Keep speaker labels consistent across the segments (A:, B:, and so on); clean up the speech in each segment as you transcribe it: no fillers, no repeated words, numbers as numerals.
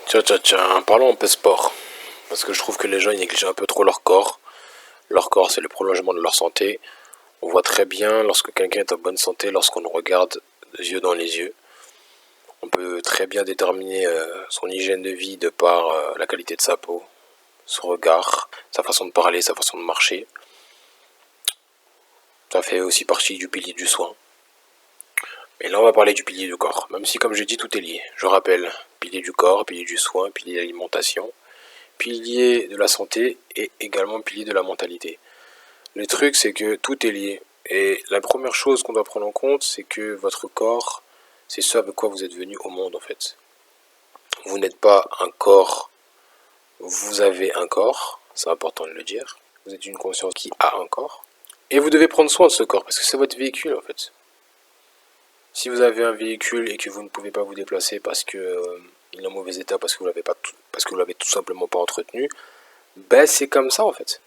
A: Tiens, tiens, tiens, parlons un peu sport. Parce que je trouve que les gens ils négligent un peu trop leur corps. Leur corps, c'est le prolongement de leur santé. On voit très bien lorsque quelqu'un est en bonne santé, lorsqu'on le regarde les yeux dans les yeux. On peut très bien déterminer son hygiène de vie de par la qualité de sa peau, son regard, sa façon de parler, sa façon de marcher. Ça fait aussi partie du pilier du soin. Mais là, on va parler du pilier du corps. Même si, comme j'ai dit, tout est lié. Je rappelle, pilier du corps, pilier du soin, pilier de l'alimentation, pilier de la santé et également pilier de la mentalité. Le truc, c'est que tout est lié. Et la première chose qu'on doit prendre en compte, c'est que votre corps, c'est ce avec quoi vous êtes venu au monde, en fait. Vous n'êtes pas un corps, vous avez un corps, c'est important de le dire. Vous êtes une conscience qui a un corps. Et vous devez prendre soin de ce corps, parce que c'est votre véhicule, en fait. Si vous avez un véhicule et que vous ne pouvez pas vous déplacer parce que il est en mauvais état, parce que vous l'avez tout simplement pas entretenu, ben c'est comme ça, en fait.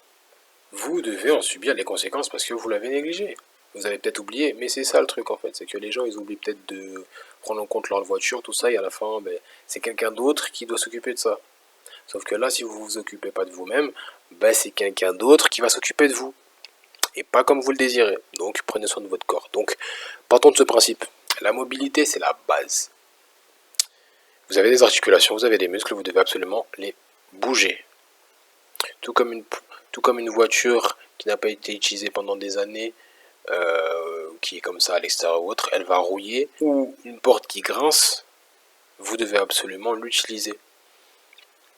A: Vous devez en subir les conséquences parce que vous l'avez négligé. Vous avez peut-être oublié, mais c'est ça le truc en fait, c'est que les gens ils oublient peut-être de prendre en compte leur voiture, tout ça, et à la fin, ben, c'est quelqu'un d'autre qui doit s'occuper de ça. Sauf que là, si vous vous occupez pas de vous-même, ben, c'est quelqu'un d'autre qui va s'occuper de vous. Et pas comme vous le désirez. Donc prenez soin de votre corps. Donc partons de ce principe. La mobilité, c'est la base. Vous avez des articulations, vous avez des muscles, vous devez absolument les bouger. Tout comme une voiture qui n'a pas été utilisée pendant des années, qui est comme ça à l'extérieur ou autre, elle va rouiller, ou une porte qui grince, vous devez absolument l'utiliser.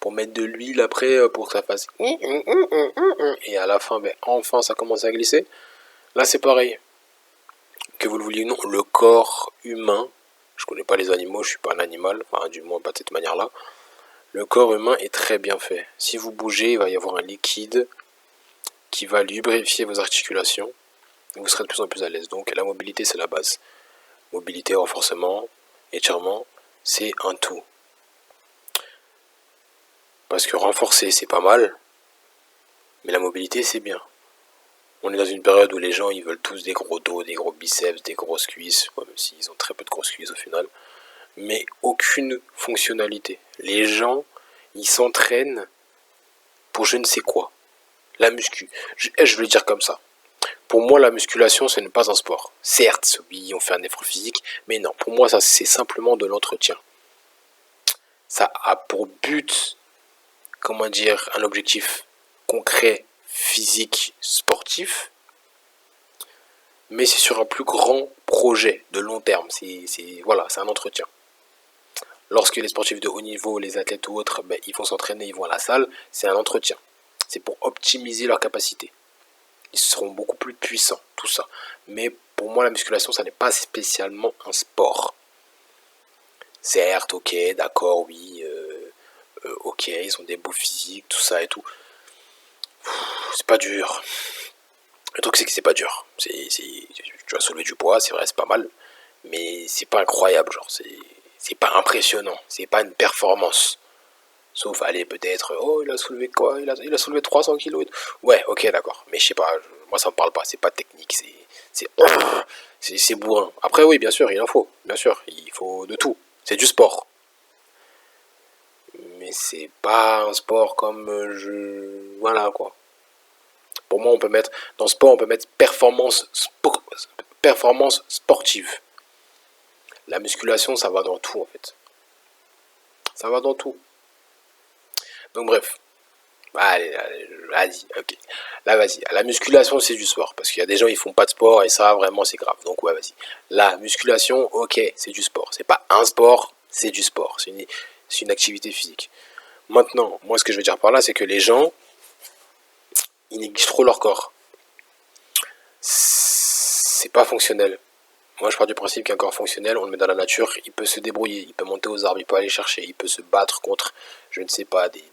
A: Pour mettre de l'huile après, pour que ça fasse... Et à la fin, ben, enfin ça commence à glisser. Là c'est pareil. Que vous le vouliez ou non, le corps humain, je connais pas les animaux, je suis pas un animal, enfin du moins pas de cette manière-là, le corps humain est très bien fait. Si vous bougez, il va y avoir un liquide qui va lubrifier vos articulations, et vous serez de plus en plus à l'aise. Donc la mobilité, c'est la base. Mobilité, renforcement, étirement, c'est un tout. Parce que renforcer, c'est pas mal, mais la mobilité, c'est bien. On est dans une période où les gens, ils veulent tous des gros dos, des gros biceps, des grosses cuisses, même s'ils ont très peu de grosses cuisses au final, mais aucune fonctionnalité. Les gens, ils s'entraînent pour je ne sais quoi. La muscu. Je vais le dire comme ça. Pour moi, la musculation, ce n'est pas un sport. Certes, oui, on fait un effort physique, mais non, pour moi, ça, c'est simplement de l'entretien. Ça a pour but, comment dire, un objectif concret, physique, sportif, mais c'est sur un plus grand projet de long terme. Voilà, c'est un entretien. Lorsque les sportifs de haut niveau, les athlètes ou autres, ben, ils vont s'entraîner, ils vont à la salle, c'est un entretien. C'est pour optimiser leur capacité. Ils seront beaucoup plus puissants, tout ça. Mais pour moi, la musculation, ça n'est pas spécialement un sport. Certes, ok, d'accord, oui, ok, ils ont des beaux physiques, tout ça et tout. C'est pas dur. Le truc, c'est que c'est pas dur. Tu vas soulever du poids, c'est vrai, c'est pas mal. Mais c'est pas incroyable, genre, c'est pas impressionnant. C'est pas une performance. Sauf, allez, peut-être, oh, il a soulevé quoi, il a soulevé 300 kilos. Ouais, ok, d'accord. Mais je sais pas, moi ça me parle pas, c'est pas technique, c'est bourrin. Après, oui, bien sûr, il en faut. Bien sûr, il faut de tout. C'est du sport. Mais c'est pas un sport comme voilà, quoi. Pour moi, on peut mettre, dans sport, on peut mettre performance sportive. La musculation, ça va dans tout, en fait. Ça va dans tout. Donc, bref. Allez, vas-y, ok. Là, vas-y. La musculation, c'est du sport. Parce qu'il y a des gens, ils font pas de sport et ça, vraiment, c'est grave. Donc, ouais, vas-y. La musculation, ok, c'est du sport. C'est pas un sport, c'est du sport. C'est une activité physique. Maintenant, moi, ce que je veux dire par là, c'est que les gens, ils négligent trop leur corps. C'est pas fonctionnel. Moi, je pars du principe qu'un corps fonctionnel, on le met dans la nature, il peut se débrouiller, il peut monter aux arbres, il peut aller chercher, il peut se battre contre, je ne sais pas, des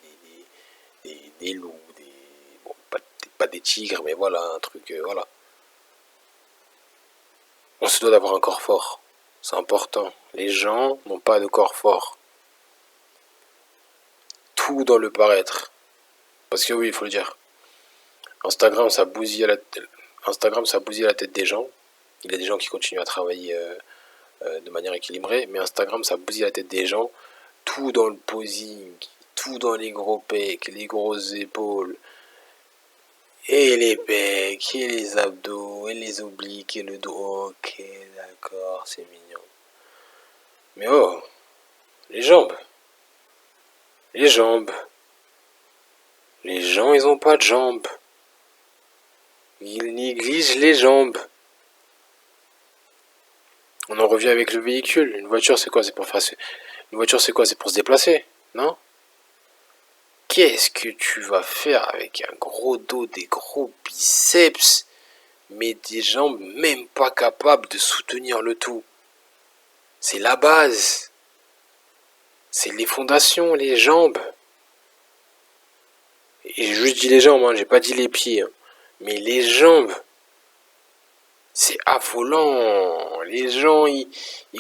A: loups, bon, pas des tigres, mais voilà, un truc, voilà. On se doit d'avoir un corps fort. C'est important. Les gens n'ont pas de corps fort. Tout dans le paraître. Parce que oui, il faut le dire. Instagram, ça bousille la tête des gens. Il y a des gens qui continuent à travailler de manière équilibrée, mais Instagram, ça bousille la tête des gens. tout dans le posing, tout dans les gros pecs, les grosses épaules, et les pecs, et les abdos, et les obliques, et le dos. Ok, d'accord, c'est mignon. Mais oh, les jambes, les jambes. Les gens, ils ont pas de jambes. Ils négligent les jambes. On en revient avec le véhicule. Une voiture, c'est quoi? C'est pour faire... Une voiture, c'est quoi? C'est pour se déplacer, non? Qu'est-ce que tu vas faire avec un gros dos, des gros biceps, mais des jambes même pas capables de soutenir le tout? C'est la base. C'est les fondations, les jambes. Et j'ai juste dit les jambes, hein, j'ai pas dit les pieds. Hein. Mais les jambes, c'est affolant. Les gens,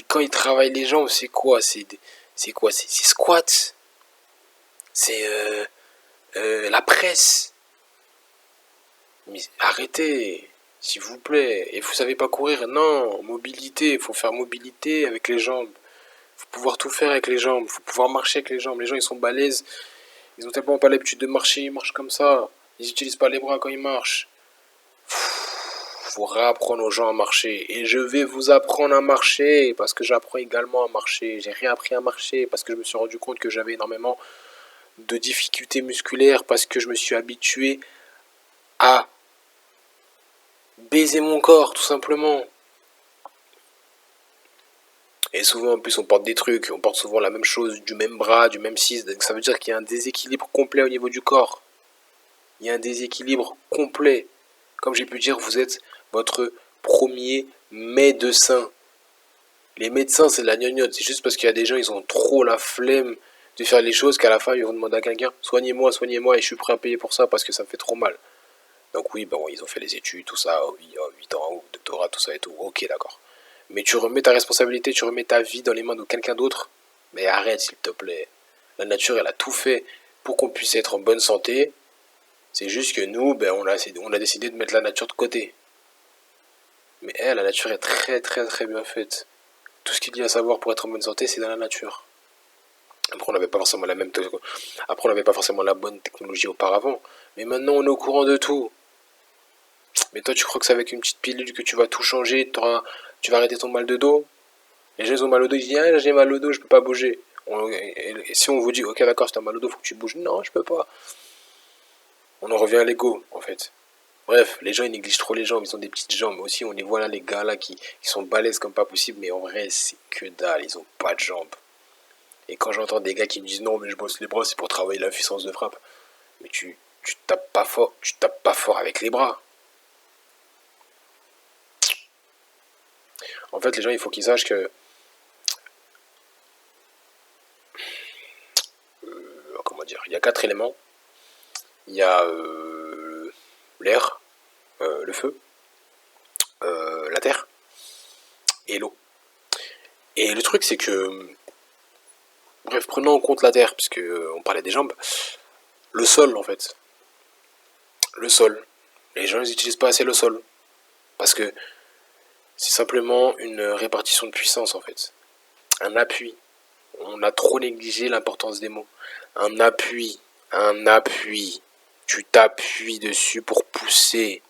A: quand ils travaillent les jambes, c'est quoi? C'est quoi? C'est squat. C'est la presse. Mais arrêtez, s'il vous plaît. Et vous savez pas courir? Non, mobilité. Il faut faire mobilité avec les jambes. Il faut pouvoir tout faire avec les jambes. Il faut pouvoir marcher avec les jambes. Les gens, ils sont balèzes. Ils ont tellement pas l'habitude de marcher. Ils marchent comme ça. Ils n'utilisent pas les bras quand ils marchent. Faut réapprendre aux gens à marcher. Et je vais vous apprendre à marcher parce que j'apprends également à marcher. J'ai réappris à marcher parce que je me suis rendu compte que j'avais énormément de difficultés musculaires parce que je me suis habitué à baiser mon corps, tout simplement. Et souvent, en plus, on porte des trucs. On porte souvent la même chose, du même bras, du même 6. Donc ça veut dire qu'il y a un déséquilibre complet au niveau du corps. Il y a un déséquilibre complet. Comme j'ai pu dire, vous êtes votre premier médecin. Les médecins, c'est de la gnognotte. C'est juste parce qu'il y a des gens, ils ont trop la flemme de faire les choses qu'à la fin, ils vont demander à quelqu'un soignez-moi, soignez-moi, et je suis prêt à payer pour ça parce que ça me fait trop mal. Donc oui, bon, ils ont fait les études, tout ça, 8 ans, doctorat, tout ça et tout. Ok, d'accord. Mais tu remets ta responsabilité, tu remets ta vie dans les mains de quelqu'un d'autre. Mais arrête, s'il te plaît. La nature, elle a tout fait pour qu'on puisse être en bonne santé. C'est juste que nous, on a décidé de mettre la nature de côté. Mais la nature est très très très bien faite. Tout ce qu'il y a à savoir pour être en bonne santé, c'est dans la nature. Après, on n'avait pas forcément Après, on n'avait pas forcément la bonne technologie auparavant. Mais maintenant, on est au courant de tout. Mais toi, tu crois que c'est avec une petite pilule que tu vas tout changer, tu vas arrêter ton mal de dos? Les gens, ils ont mal au dos, ils disent ah, j'ai mal au dos, je peux pas bouger. Et si on vous dit ok, d'accord, si t'as mal au dos, faut que tu bouges. Non, je peux pas. On en revient à l'ego, en fait. Bref, les gens ils négligent trop les jambes, ils ont des petites jambes. Mais aussi, on les voit là, les gars là qui sont balèzes comme pas possible, mais en vrai, c'est que dalle, ils ont pas de jambes. Et quand j'entends des gars qui me disent non, mais je bosse les bras, c'est pour travailler la puissance de frappe. Mais tu tapes pas fort avec les bras. En fait, les gens, il faut qu'ils sachent que comment dire, il y a 4 éléments. Il y a l'air, le feu, la terre et l'eau. Et le truc, c'est que, bref, prenons en compte la terre, puisque on parlait des jambes, le sol, en fait. Le sol. Les gens, ils n'utilisent pas assez le sol. Parce que c'est simplement une répartition de puissance, en fait. Un appui. On a trop négligé l'importance des mots. Un appui. Un appui. Tu t'appuies dessus pour pousser.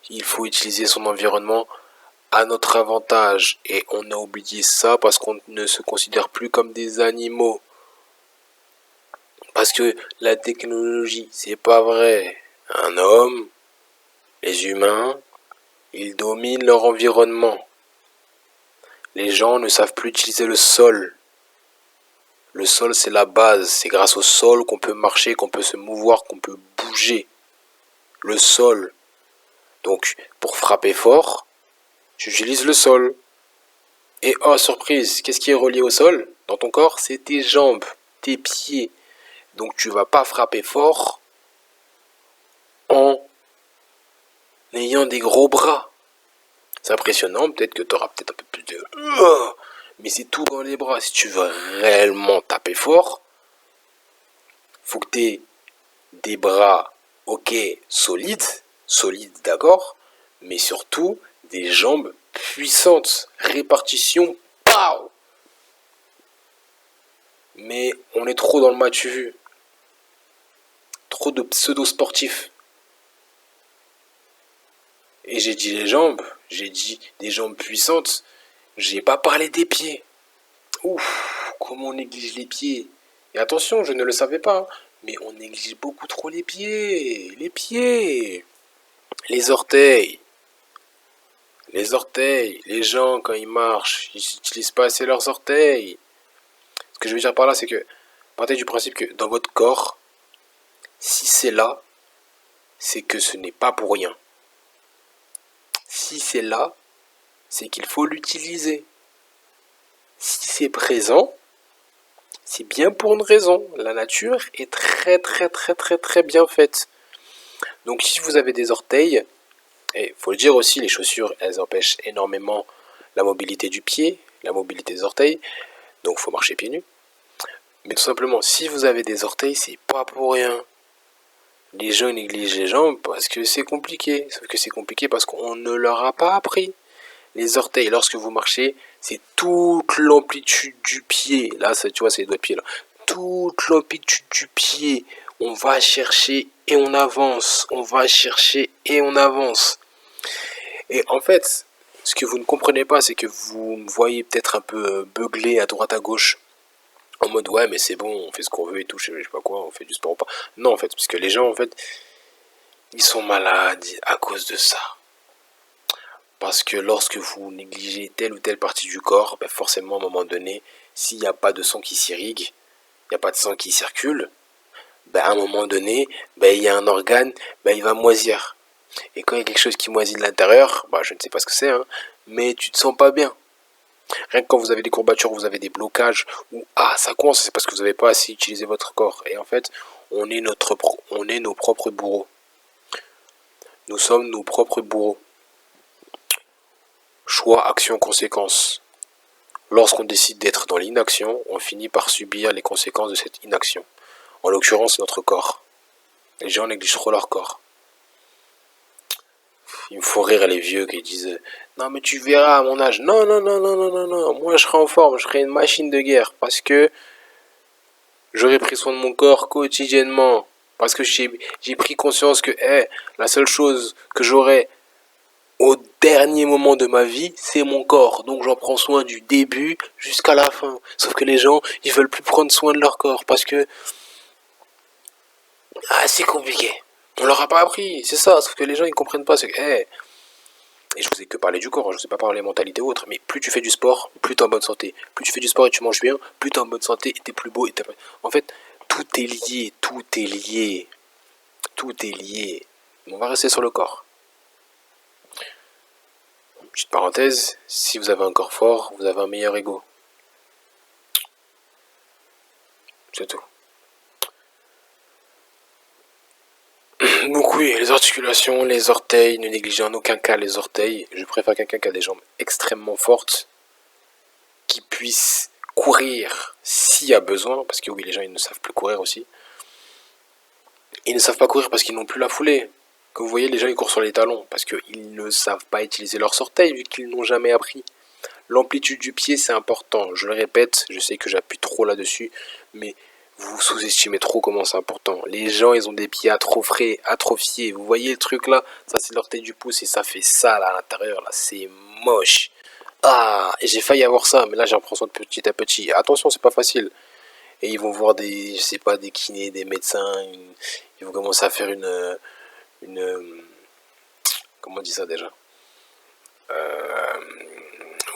A: Il faut utiliser son environnement à notre avantage. Et on a oublié ça parce qu'on ne se considère plus comme des animaux. Parce que la technologie, c'est pas vrai. Un homme, les humains, ils dominent leur environnement. Les gens ne savent plus utiliser le sol. Le sol, c'est la base. C'est grâce au sol qu'on peut marcher, qu'on peut se mouvoir, qu'on peut bouger. Le sol. Donc, pour frapper fort, j'utilise le sol. Et oh, surprise, qu'est-ce qui est relié au sol dans ton corps? C'est tes jambes, tes pieds. Donc, tu vas pas frapper fort en ayant des gros bras. C'est impressionnant, peut-être que tu auras peut-être un peu plus de... Mais c'est tout dans les bras. Si tu veux réellement taper fort, faut que tu aies des bras, ok, solides d'accord, mais surtout des jambes puissantes. Répartition, pow! Mais on est trop dans le match vu. Trop de pseudo-sportifs. Et j'ai dit les jambes, j'ai dit des jambes puissantes. J'ai pas parlé des pieds. Ouf, comment on néglige les pieds. Et attention, je ne le savais pas, mais on néglige beaucoup trop les pieds. Les pieds. Les orteils. Les orteils. Les gens, quand ils marchent, ils n'utilisent pas assez leurs orteils. Ce que je veux dire par là, c'est que partez du principe que dans votre corps, si c'est là, c'est que ce n'est pas pour rien. Si c'est là, c'est qu'il faut l'utiliser. Si c'est présent, c'est bien pour une raison. La nature est très bien faite. Donc si vous avez des orteils, et faut le dire aussi, les chaussures, elles empêchent énormément la mobilité du pied, la mobilité des orteils, donc il faut marcher pieds nus. Mais tout simplement, si vous avez des orteils, c'est pas pour rien. Les gens négligent les jambes parce que c'est compliqué. Sauf que c'est compliqué parce qu'on ne leur a pas appris. Les orteils, lorsque vous marchez, c'est toute l'amplitude du pied. Là, ça, tu vois, c'est les doigts de pied là. Toute l'amplitude du pied. On va chercher et on avance. On va chercher et on avance. Et en fait, ce que vous ne comprenez pas, c'est que vous me voyez peut-être un peu beugler à droite à gauche. En mode, ouais, mais c'est bon, on fait ce qu'on veut et tout, je sais pas quoi, on fait du sport ou pas. Non, en fait, parce que les gens, en fait, ils sont malades à cause de ça. Parce que lorsque vous négligez telle ou telle partie du corps, ben forcément, à un moment donné, s'il n'y a pas de sang qui s'irrigue, il n'y a pas de sang qui circule, ben à un moment donné, ben il y a un organe, ben il va moisir. Et quand il y a quelque chose qui moisit de l'intérieur, ben je ne sais pas ce que c'est, hein, mais tu te sens pas bien. Rien que quand vous avez des courbatures, vous avez des blocages, ou ah ça coince, c'est parce que vous n'avez pas assez utilisé votre corps. Et en fait, on est nos propres bourreaux. Nous sommes nos propres bourreaux. Choix, action, conséquence. Lorsqu'on décide d'être dans l'inaction, on finit par subir les conséquences de cette inaction. En l'occurrence, notre corps. Les gens négligent trop leur corps. Il me faut rire les vieux qui disent non mais tu verras à mon âge. Non, non, non, non, non, non, non. Moi je serai en forme, je serai une machine de guerre parce que j'aurai pris soin de mon corps quotidiennement. Parce que j'ai pris conscience que la seule chose que j'aurai au dernier moment de ma vie, c'est mon corps. Donc j'en prends soin du début jusqu'à la fin. Sauf que les gens, ils veulent plus prendre soin de leur corps parce que c'est compliqué. On leur a pas appris, c'est ça. Sauf que les gens, ils comprennent pas. C'est que, et je vous ai que parlé du corps, je vous ai pas parlé mentalité ou autre, mais plus tu fais du sport, plus tu es en bonne santé. Plus tu fais du sport et tu manges bien, plus tu es en bonne santé et tu es plus beau. En fait, tout est lié, tout est lié. Tout est lié. On va rester sur le corps. Petite parenthèse, si vous avez un corps fort, vous avez un meilleur ego. C'est tout. Donc oui, les articulations, les orteils, ne négligez en aucun cas les orteils. Je préfère quelqu'un qui a des jambes extrêmement fortes, qui puisse courir s'il y a besoin, parce que oui, les gens ils ne savent plus courir aussi. Ils ne savent pas courir parce qu'ils n'ont plus la foulée. Comme vous voyez, les gens ils courent sur les talons, parce qu'ils ne savent pas utiliser leurs orteils, vu qu'ils n'ont jamais appris. L'amplitude du pied, c'est important. Je le répète, je sais que j'appuie trop là-dessus, mais vous sous-estimez trop comment c'est important. Les gens, ils ont des pieds atrophiés. Vous voyez le truc là? Ça, c'est l'orteil du pouce et ça fait ça là à l'intérieur. Là, c'est moche. Ah, et j'ai failli avoir ça, mais là, j'en prends soin de petit à petit. Attention, c'est pas facile. Et ils vont voir des, je sais pas, des kinés, des médecins. Ils vont commencer à faire comment on dit ça déjà?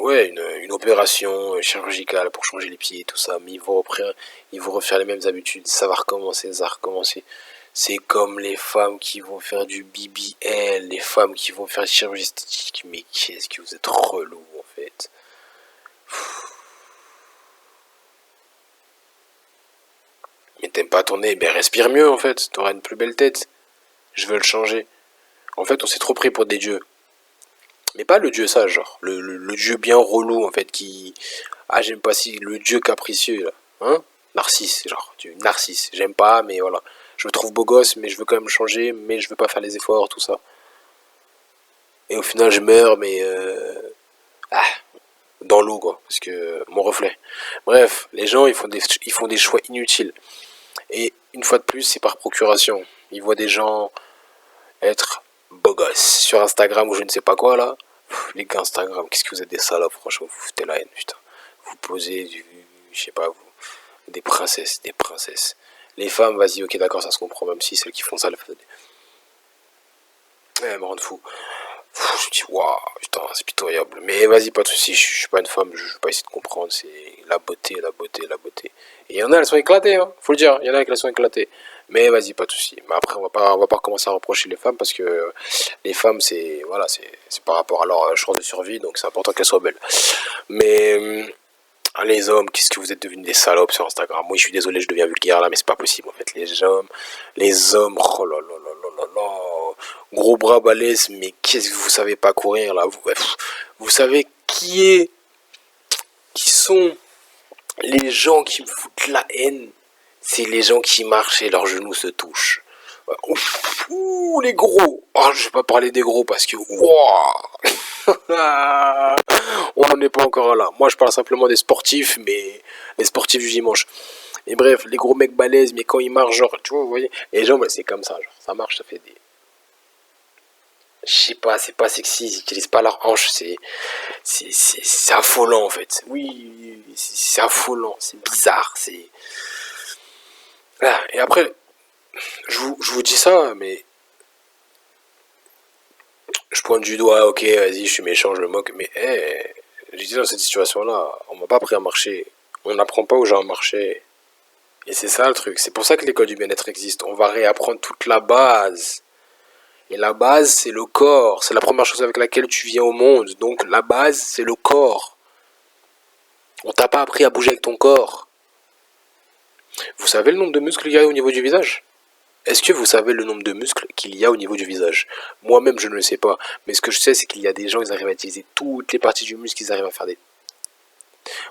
A: Ouais, une opération chirurgicale pour changer les pieds et tout ça, mais ils vont refaire les mêmes habitudes, ça va recommencer, ça va recommencer. C'est comme les femmes qui vont faire du BBL, les femmes qui vont faire chirurgie esthétique, mais qu'est-ce que vous êtes relou en fait. Mais t'aimes pas ton nez, ben respire mieux en fait, t'auras une plus belle tête. Je veux le changer. En fait, on s'est trop pris pour des dieux. Mais pas le dieu sage, genre. Le dieu bien relou, en fait, qui... Ah, j'aime pas si... Le dieu capricieux, là. Hein? Narcisse, genre. Narcisse. J'aime pas, mais voilà. Je me trouve beau gosse, mais je veux quand même changer, mais je veux pas faire les efforts, tout ça. Et au final, je meurs, mais... Ah, dans l'eau, quoi, parce que mon reflet. Bref, les gens, ils font des choix inutiles. Et une fois de plus, c'est par procuration. Ils voient des gens être beaux gosses sur Instagram ou je ne sais pas quoi, là. Les gars Instagram, qu'est-ce que vous êtes des salopes, franchement, vous foutez la haine, putain. Vous posez je sais pas, vous, des princesses, des princesses. Les femmes, vas-y, ok, d'accord, ça se comprend, même si celles qui font ça, le font. Eh, me rendre fou. Je me dis, waouh, putain, c'est pitoyable. Mais vas-y, pas de soucis, je suis pas une femme, je vais pas essayer de comprendre. C'est la beauté, la beauté, la beauté. Et il y en a, elles sont éclatées, hein, faut le dire. Il y en a qui elles sont éclatées. Mais vas-y, pas de soucis. Mais après, on va pas commencer à reprocher les femmes parce que les femmes, c'est voilà, c'est par rapport à leur chance de survie, donc c'est important qu'elles soient belles. Mais les hommes, qu'est-ce que vous êtes devenus des salopes sur Instagram? Moi, je suis désolé, je deviens vulgaire là, mais c'est pas possible en fait. Les hommes, oh là là là là là là, gros bras balèze, mais qu'est-ce que vous savez pas courir là? Vous savez qui sont les gens qui me foutent la haine? C'est les gens qui marchent et leurs genoux se touchent. Ouf, ouh, les gros. Oh, je vais pas parler des gros parce que wow. On n'en est pas encore là. Moi, je parle simplement des sportifs, mais les sportifs du dimanche. Et bref, les gros mecs balèzes, mais quand ils marchent, genre, tu vois, vous voyez, les gens, bah, c'est comme ça, genre, ça marche, ça fait des. Je sais pas, c'est pas sexy, ils utilisent pas leurs hanches, c'est affolant en fait. Oui, c'est affolant, c'est bizarre, c'est. Ah, et après, je vous dis ça, mais je pointe du doigt, ok, vas-y, je suis méchant, je me moque, mais hey, j'ai dit dans cette situation-là, on m'a pas appris à marcher. On n'apprend pas aux gens à marcher. Et c'est ça le truc. C'est pour ça que l'école du bien-être existe. On va réapprendre toute la base. Et la base, c'est le corps. C'est la première chose avec laquelle tu viens au monde. Donc la base, c'est le corps. On t'a pas appris à bouger avec ton corps. Vous savez le nombre de muscles qu'il y a au niveau du visage? Est-ce que vous savez le nombre de muscles qu'il y a au niveau du visage? Moi-même, je ne le sais pas. Mais ce que je sais, c'est qu'il y a des gens, ils arrivent à utiliser toutes les parties du muscle, ils arrivent à faire des...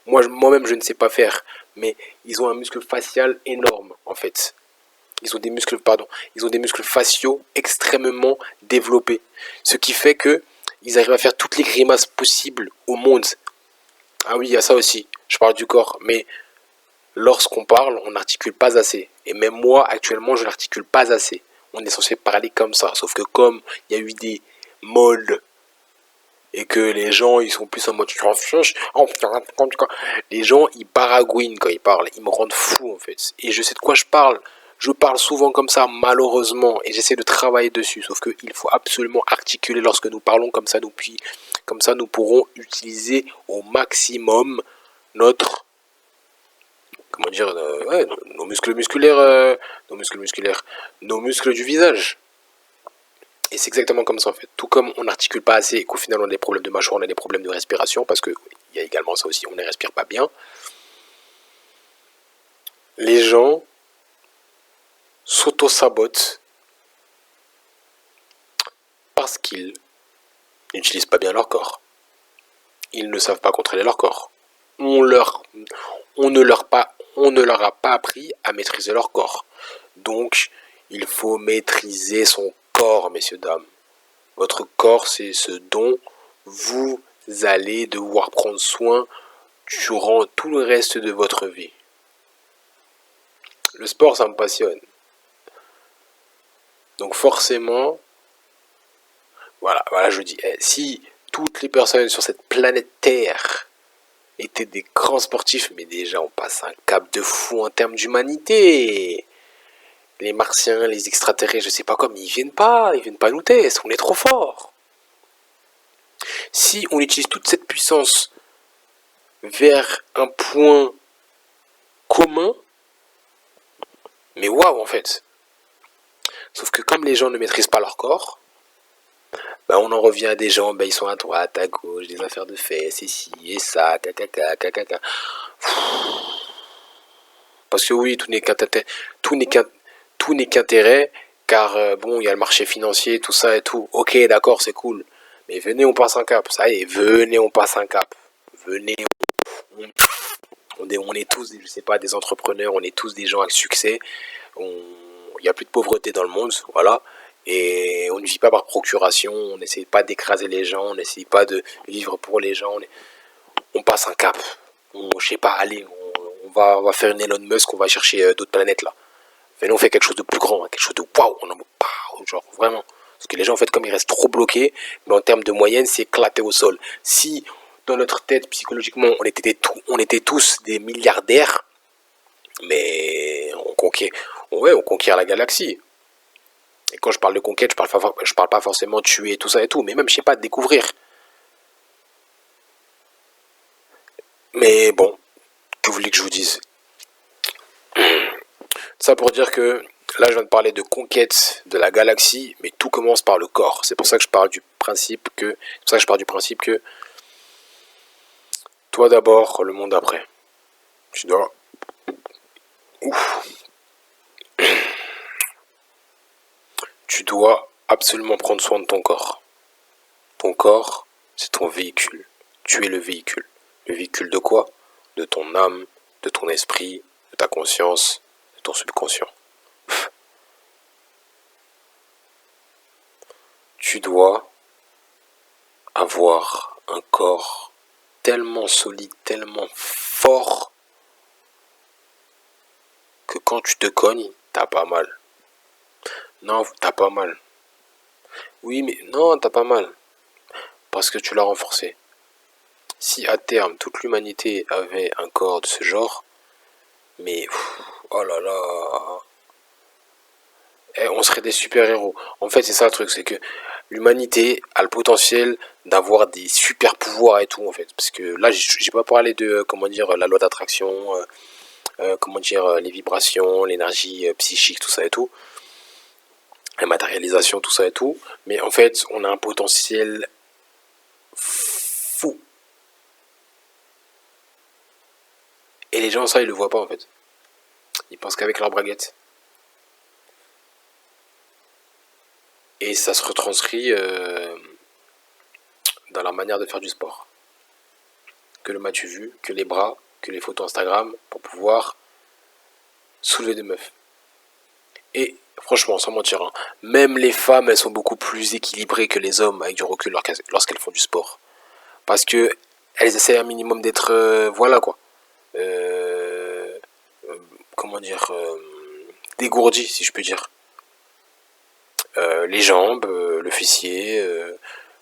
A: Moi-même, je ne sais pas faire. Mais ils ont un muscle facial énorme, en fait. Ils ont des muscles faciaux extrêmement développés. Ce qui fait que ils arrivent à faire toutes les grimaces possibles au monde. Ah oui, il y a ça aussi. Je parle du corps. Mais lorsqu'on parle, on n'articule pas assez. Et même moi, actuellement, je n'articule pas assez. On est censé parler comme ça. Sauf que comme il y a eu des modes et que les gens, ils sont plus en mode... Les gens, ils baragouinent quand ils parlent. Ils me rendent fou, en fait. Et je sais de quoi je parle. Je parle souvent comme ça, malheureusement, et j'essaie de travailler dessus. Sauf qu'il faut absolument articuler lorsque nous parlons comme ça. Comme ça, nous pourrons utiliser au maximum notre... Comment dire, ouais, nos muscles musculaires, nos muscles du visage. Et c'est exactement comme ça en fait. Tout comme on n'articule pas assez et qu'au final on a des problèmes de mâchoire, on a des problèmes de respiration, parce qu'il y a également ça aussi, on ne respire pas bien. Les gens s'auto-sabotent parce qu'ils n'utilisent pas bien leur corps. Ils ne savent pas contrôler leur corps. On ne leur a pas appris à maîtriser leur corps. Donc, il faut maîtriser son corps, messieurs, dames. Votre corps, c'est ce dont vous allez devoir prendre soin durant tout le reste de votre vie. Le sport, ça me passionne. Donc forcément, voilà, je dis, si toutes les personnes sur cette planète Terre étaient des grands sportifs, mais déjà on passe un cap de fou en termes d'humanité. Les martiens, les extraterrestres, je sais pas comme, ils viennent pas nous tester, on est trop fort. Si on utilise toute cette puissance vers un point commun, mais waouh en fait. Sauf que comme les gens ne maîtrisent pas leur corps, ben on en revient à des gens, ben ils sont à droite, à gauche, des affaires de fesses, ici et ça, caca. Parce que oui, tout n'est qu'intérêt, car bon, il y a le marché financier, tout ça et tout. Ok, d'accord, c'est cool. Mais venez, on passe un cap. Ça y est, venez, on passe un cap. Venez, on est tous, je sais pas, des entrepreneurs, on est tous des gens à succès. Il n'y a plus de pauvreté dans le monde, voilà. Et on ne vit pas par procuration, on n'essaie pas d'écraser les gens, on n'essaie pas de vivre pour les gens. on passe un cap. Je sais pas, allez, on va faire une Elon Musk, on va chercher d'autres planètes là. Venez, on fait quelque chose de plus grand, hein, quelque chose de waouh, genre vraiment. Parce que les gens, en fait, comme ils restent trop bloqués, mais en termes de moyenne, c'est éclaté au sol. Si, dans notre tête, psychologiquement, on était tous des milliardaires, mais on conquiert la galaxie. Et quand je parle de conquête, je parle pas forcément de tuer tout ça et tout, mais même, je sais pas, de découvrir. Mais bon, que vous voulez que je vous dise? Ça pour dire que là, je viens de parler de conquête de la galaxie, mais tout commence par le corps. C'est pour ça que je parle du principe que toi d'abord, le monde après. Tu dois, ouf, tu dois absolument prendre soin de ton corps. Ton corps, c'est ton véhicule. Tu es le véhicule. Le véhicule de quoi? De ton âme, de ton esprit, de ta conscience, de ton subconscient. Tu dois avoir un corps tellement solide, tellement fort, que quand tu te cognes, t'as pas mal. Non, t'as pas mal. Oui, mais non, t'as pas mal. Parce que tu l'as renforcé. Si à terme, toute l'humanité avait un corps de ce genre, mais oh là là, on serait des super-héros. En fait, c'est ça le truc, c'est que l'humanité a le potentiel d'avoir des super pouvoirs et tout, en fait. Parce que là, j'ai pas parlé de, comment dire, la loi d'attraction, comment dire, les vibrations, l'énergie psychique, tout ça et tout, la matérialisation, tout ça et tout. Mais en fait, on a un potentiel fou. Et les gens, ça, ils le voient pas, en fait. Ils pensent qu'avec leur braguette. Et ça se retranscrit dans la manière de faire du sport. Que le m'as-tu vu, que les bras, que les photos Instagram, pour pouvoir soulever des meufs. Et franchement, sans mentir, hein, même les femmes, elles sont beaucoup plus équilibrées que les hommes avec du recul lorsqu'elles font du sport. Parce que elles essaient un minimum d'être, voilà quoi, euh, comment dire, dégourdies, si je peux dire. Les jambes, le fessier,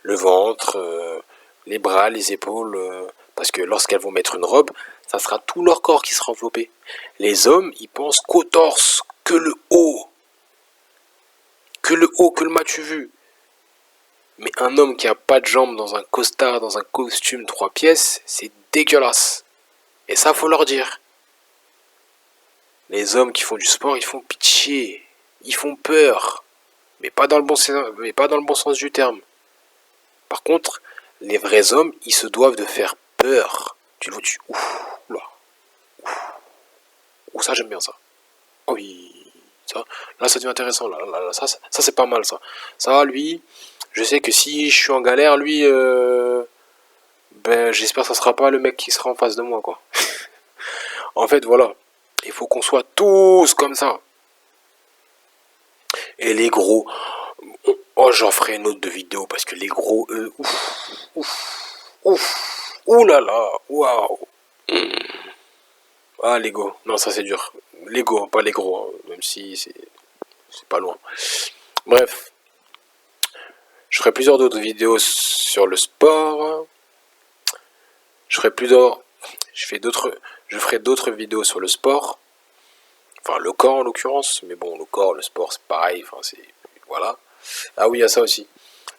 A: le ventre, les bras, les épaules, parce que lorsqu'elles vont mettre une robe, ça sera tout leur corps qui sera enveloppé. Les hommes, ils pensent qu'au torse, que le haut, que le m'as-tu vu. Mais un homme qui a pas de jambes dans un costard, dans un costume 3 pièces, c'est dégueulasse. Et ça, faut leur dire. Les hommes qui font du sport, ils font pitié, ils font peur, mais pas dans le bon sens du terme. Par contre, les vrais hommes, ils se doivent de faire peur. Tu le vois, ouf, là, ouf, ça j'aime bien ça. Oh oui, ça, là ça devient intéressant, là, ça c'est pas mal ça. Ça, lui, je sais que si je suis en galère, lui, ben j'espère que ça sera pas le mec qui sera en face de moi, quoi. En fait, voilà, il faut qu'on soit tous comme ça. Et les gros, oh j'en ferai une autre de vidéo parce que les gros, eux, ouh là là, waouh. Ah, Lego. Non, ça c'est dur. Lego, pas les gros, hein, même si c'est pas loin. Bref, je ferai plusieurs d'autres vidéos sur le sport. Je ferai plusieurs, je ferai d'autres vidéos sur le sport. Enfin, le corps en l'occurrence, mais bon, le corps, le sport, c'est pareil. Enfin, c'est voilà. Ah oui, il y a ça aussi.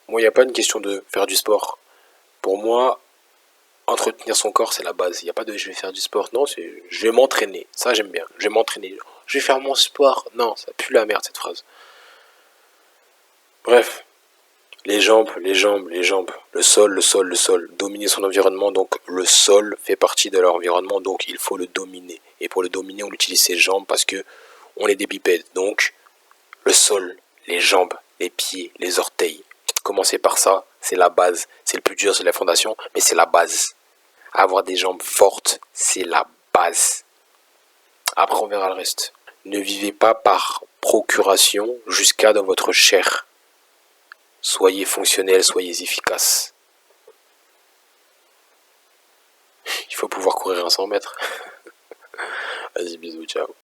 A: Moi, il n'y a pas une question de faire du sport. Pour moi, entretenir son corps, c'est la base. Il n'y a pas de je vais faire du sport. Non, c'est je vais m'entraîner. Ça, j'aime bien. Je vais m'entraîner. Je vais faire mon sport. Non, ça pue la merde cette phrase. Bref, les jambes, les jambes, les jambes. Le sol, le sol, le sol. Dominer son environnement. Donc, le sol fait partie de l'environnement. Donc, il faut le dominer. Et pour le dominer, on utilise ses jambes parce que on est des bipèdes. Donc, le sol, les jambes, les pieds, les orteils. Commencer par ça, c'est la base. C'est le plus dur, c'est la fondation, mais c'est la base. Avoir des jambes fortes, c'est la base. Après, on verra le reste. Ne vivez pas par procuration jusqu'à dans votre chair. Soyez fonctionnel, soyez efficace. Il faut pouvoir courir un 100 mètres. Vas-y, bisous, ciao.